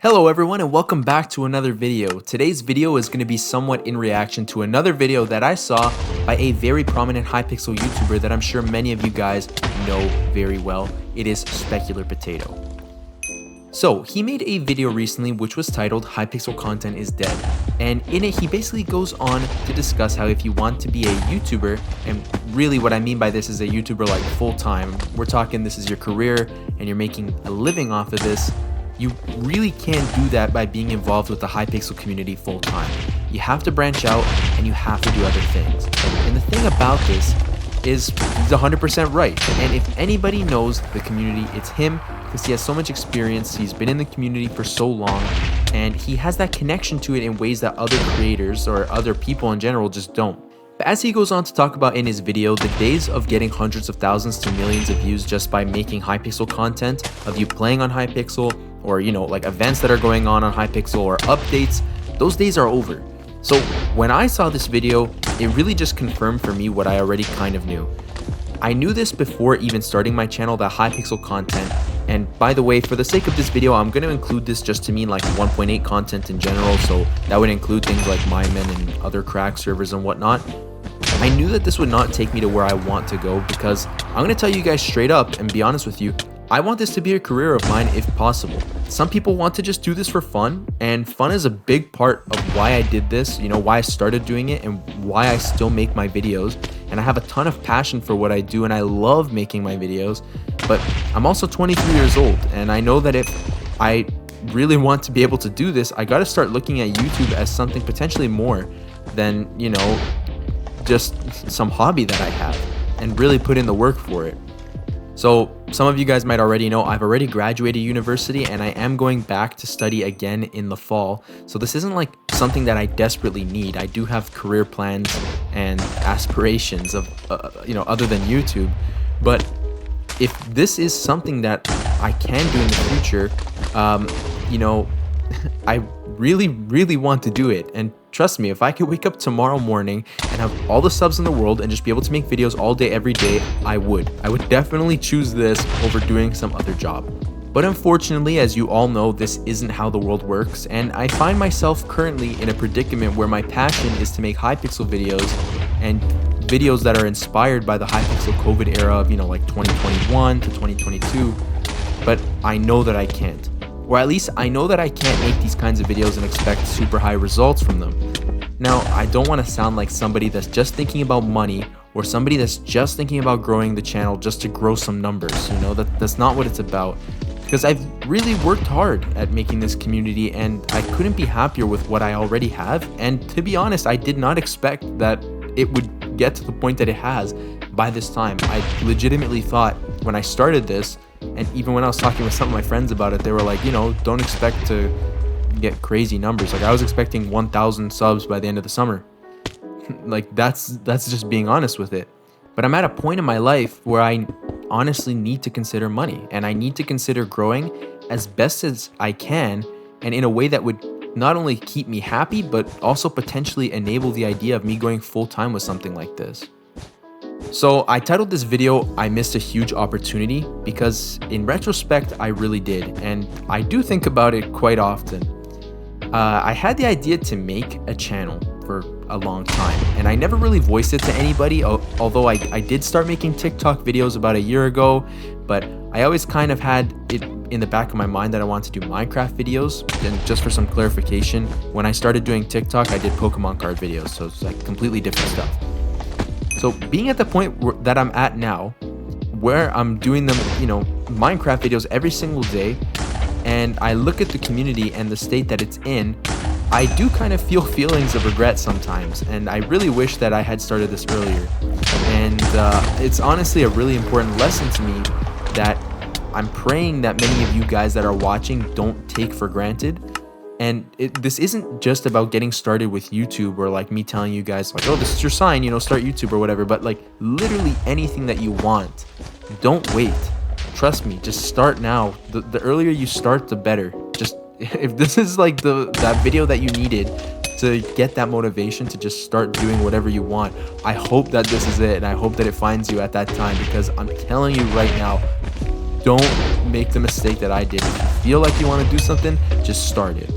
Hello everyone and welcome back to another video. Today's video is going to be somewhat in reaction to another video that I saw by a very prominent Hypixel YouTuber that I'm sure many of you guys know very well. It is Specular Potato. So he made a video recently which was titled Hypixel Content is Dead, and in it he basically goes on to discuss how if you want to be a YouTuber, and really what I mean by this is a YouTuber like full-time, we're talking this is your career and you're making a living off of this, you really can't do that by being involved with the Hypixel community full-time. You have to branch out and you have to do other things. And the thing about this is he's 100% right. And if anybody knows the community, it's him, because he has so much experience, he's been in the community for so long, and he has that connection to it in ways that other creators or other people in general just don't. But as he goes on to talk about in his video, the days of getting hundreds of thousands to millions of views just by making Hypixel content, of you playing on Hypixel, or like events that are going on Hypixel or updates, those days are over. So when I saw this video, it really just confirmed for me what I already kind of knew. I knew this before even starting my channel, that Hypixel content, and by the way, for the sake of this video, I'm going to include this just to mean like 1.8 content in general, so that would include things like Minemen and other crack servers and whatnot. I knew that this would not take me to where I want to go, because I'm going to tell you guys straight up and be honest with you, I want this to be a career of mine if possible. Some people want to just do this for fun, and fun is a big part of why I did this, why I started doing it and why I still make my videos. And I have a ton of passion for what I do and I love making my videos, but I'm also 23 years old, and I know that if I really want to be able to do this, I got to start looking at YouTube as something potentially more than, just some hobby that I have, and really put in the work for it. So some of you guys might already know I've already graduated university and I am going back to study again in the fall. So this isn't like something that I desperately need. I do have career plans and aspirations of, other than YouTube. But if this is something that I can do in the future, I really want to do it. And trust me, if I could wake up tomorrow morning and have all the subs in the world and just be able to make videos all day, every day, I would definitely choose this over doing some other job. But unfortunately, as you all know, this isn't how the world works, and I find myself currently in a predicament where my passion is to make Hypixel videos, and videos that are inspired by the Hypixel COVID era of, like 2021 to 2022, but I know that I can't. Or at least I know that I can't make these kinds of videos and expect super high results from them. Now, I don't want to sound like somebody that's just thinking about money, or somebody that's just thinking about growing the channel just to grow some numbers. That's not what it's about. Because I've really worked hard at making this community, and I couldn't be happier with what I already have. And to be honest, I did not expect that it would get to the point that it has by this time. I legitimately thought when I started this, and even when I was talking with some of my friends about it, they were like, don't expect to get crazy numbers. Like I was expecting 1,000 subs by the end of the summer. Like that's just being honest with it. But I'm at a point in my life where I honestly need to consider money, and I need to consider growing as best as I can, and in a way that would not only keep me happy, but also potentially enable the idea of me going full-time with something like this. So I titled this video, I missed a huge opportunity, because in retrospect, I really did. And I do think about it quite often. I had the idea to make a channel for a long time, and I never really voiced it to anybody, although I did start making TikTok videos about a year ago, but I always kind of had it in the back of my mind that I wanted to do Minecraft videos. And just for some clarification, when I started doing TikTok, I did Pokemon card videos, so it's like completely different stuff. So being at the point that I'm at now, where I'm doing them, Minecraft videos every single day, and I look at the community and the state that it's in, I do kind of feel feelings of regret sometimes, and I really wish that I had started this earlier. And it's honestly a really important lesson to me that I'm praying that many of you guys that are watching don't take for granted. And this isn't just about getting started with YouTube, or like me telling you guys like, oh, this is your sign, start YouTube or whatever, but like literally anything that you want. Don't wait. Trust me, just start now. The earlier you start, the better. Just if this is like that video that you needed to get that motivation to just start doing whatever you want, I hope that this is it, and I hope that it finds you at that time, because I'm telling you right now, don't make the mistake that I did. If you feel like you want to do something, just start it.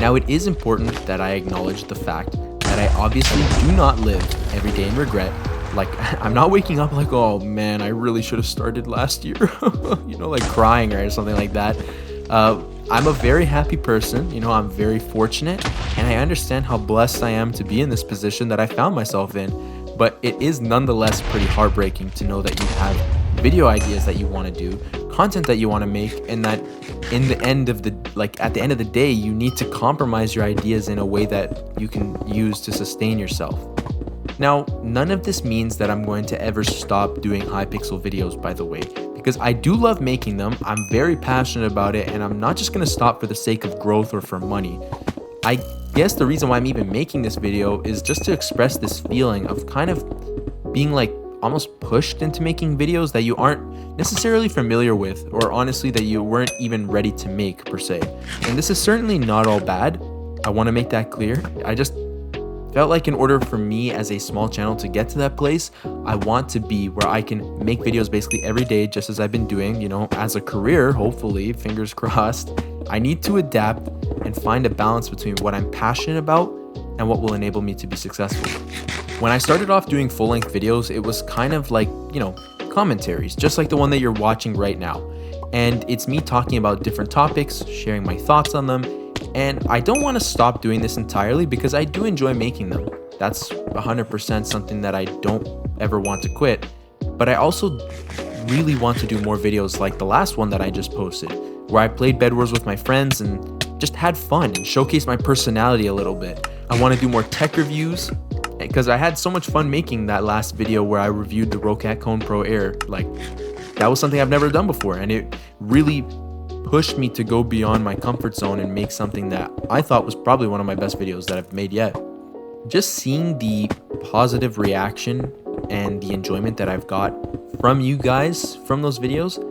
Now, it is important that I acknowledge the fact that I obviously do not live every day in regret. Like, I'm not waking up like, oh man, I really should have started last year, you know, like crying or something like that. I'm a very happy person, you know, I'm very fortunate, and I understand how blessed I am to be in this position that I found myself in. But it is nonetheless pretty heartbreaking to know that you have video ideas that you want to do, content that you want to make, and that in the end of the at the end of the day, you need to compromise your ideas in a way that you can use to sustain yourself. Now, none of this means that I'm going to ever stop doing Hypixel videos, by the way, because I do love making them. I'm very passionate about it, and I'm not just going to stop for the sake of growth or for money. I guess the reason why I'm even making this video is just to express this feeling of kind of being like almost pushed into making videos that you aren't necessarily familiar with, or honestly that you weren't even ready to make per se. And this is certainly not all bad. I want to make that clear. I just felt like in order for me as a small channel to get to that place, I want to be where I can make videos basically every day, just as I've been doing, you know, as a career, hopefully, fingers crossed. I need to adapt and find a balance between what I'm passionate about and what will enable me to be successful. When I started off doing full-length videos, it was kind of like, you know, commentaries, just like the one that you're watching right now. And it's me talking about different topics, sharing my thoughts on them. And I don't want to stop doing this entirely because I do enjoy making them. That's 100% something that I don't ever want to quit. But I also really want to do more videos like the last one that I just posted, where I played Bedwars with my friends and just had fun and showcased my personality a little bit. I want to do more tech reviews because I had so much fun making that last video where I reviewed the Rocat Cone Pro Air. Like, that was something I've never done before, and it really pushed me to go beyond my comfort zone and make something that I thought was probably one of my best videos that I've made yet. Just seeing the positive reaction and the enjoyment that I've got from you guys from those videos,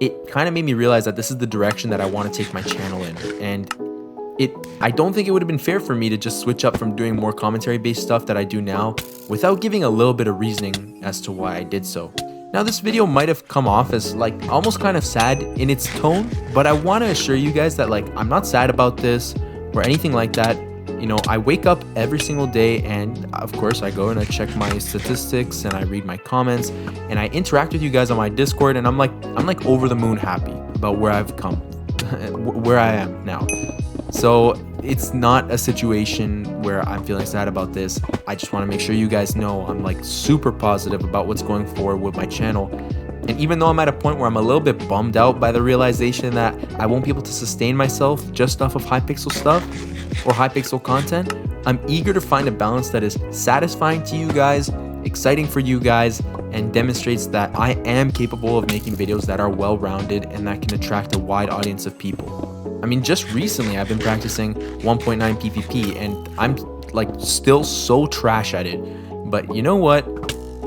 it kind of made me realize that this is the direction that I want to take my channel in. And I don't think it would have been fair for me to just switch up from doing more commentary based stuff that I do now without giving a little bit of reasoning as to why I did so. Now, this video might have come off as like almost kind of sad in its tone, but I want to assure you guys that like I'm not sad about this or anything like that. You know, I wake up every single day, and of course I go and I check my statistics and I read my comments and I interact with you guys on my Discord, and I'm like over the moon happy about where I've come, where I am now. So it's not a situation where I'm feeling sad about this. I just want to make sure you guys know I'm like super positive about what's going forward with my channel. And even though I'm at a point where I'm a little bit bummed out by the realization that I won't be able to sustain myself just off of Hypixel stuff or Hypixel content, I'm eager to find a balance that is satisfying to you guys, exciting for you guys, and demonstrates that I am capable of making videos that are well-rounded and that can attract a wide audience of people. I mean, just recently I've been practicing 1.9 PvP and I'm like still so trash at it. But you know what?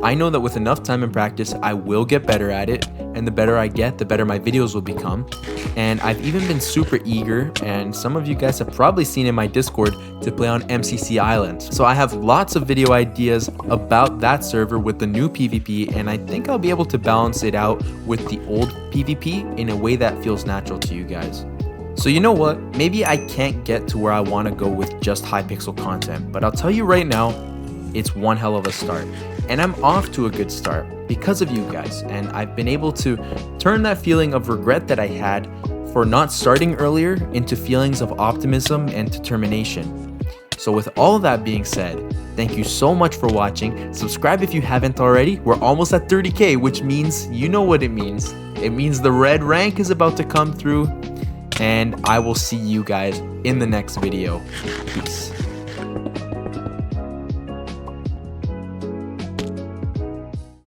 I know that with enough time and practice, I will get better at it. And the better I get, the better my videos will become. And I've even been super eager, and some of you guys have probably seen in my Discord, to play on MCC Island. So I have lots of video ideas about that server with the new PvP, and I think I'll be able to balance it out with the old PvP in a way that feels natural to you guys. So you know what, maybe I can't get to where I want to go with just Hypixel content, but I'll tell you right now, it's one hell of a start. And I'm off to a good start because of you guys, and I've been able to turn that feeling of regret that I had for not starting earlier into feelings of optimism and determination. So with all of that being said, thank you so much for watching. Subscribe if you haven't already. We're almost at 30K, which means, you know what it means. It means the red rank is about to come through. And I will see you guys in the next video. Peace.